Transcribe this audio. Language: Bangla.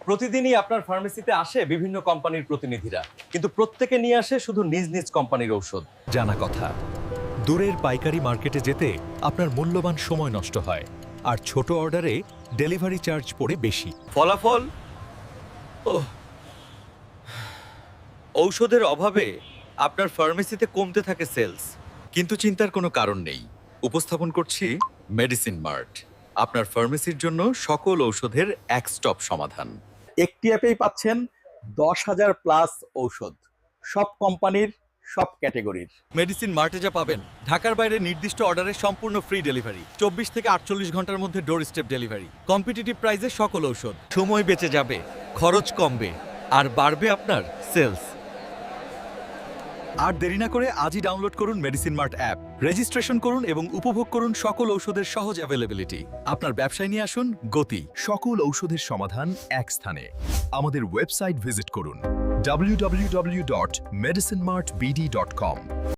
প্রতিদিনই আপনার ফার্মেসিতে আসে বিভিন্ন কোম্পানির প্রতিনিধিরা, কিন্তু প্রত্যেকে নিয়ে আসে শুধু নিজ নিজ কোম্পানির ঔষধ। জানা কথা, দূরের পাইকারি মার্কেটে যেতে আপনার মূল্যবান সময় নষ্ট হয়, আর ছোট অর্ডারে ডেলিভারি চার্জ পড়ে বেশি। ফলাফল, ঔষধের অভাবে আপনার ফার্মেসিতে কমতে থাকে সেলস। কিন্তু চিন্তার কোনো কারণ নেই। উপস্থাপন করছি মেডিসিন মার্ট, আপনার ফার্মেসির জন্য সকল ঔষধের এক স্টপ সমাধান। একটি অ্যাপেই পাচ্ছেন 10,000+ ঔষধ, সব কোম্পানির, সব ক্যাটাগরির। মেডিসিন মার্টে যা পাবেন, ঢাকার বাইরে নির্দিষ্ট অর্ডারে সম্পূর্ণ ফ্রি ডেলিভারি, 24 থেকে 48 ঘন্টার মধ্যে ডোর স্টেপ ডেলিভারি, কম্পিটিটিভ প্রাইসে সকল ঔষধ। সময় বেঁচে যাবে, খরচ কমবে, আর বাড়বে আপনার সেলস। আর দেরি না করে আজই ডাউনলোড করুন মেডিসিন মার্ট অ্যাপ, রেজিস্ট্রেশন করুন এবং উপভোগ করুন সকল ঔষধের সহজ অ্যাভেলেবিলিটি। আপনার ব্যবসায় নিয়ে আসুন গতি। সকল ঔষধের সমাধান এক স্থানে। আমাদের ওয়েবসাইট ভিজিট করুন www.medicinemartbd.com।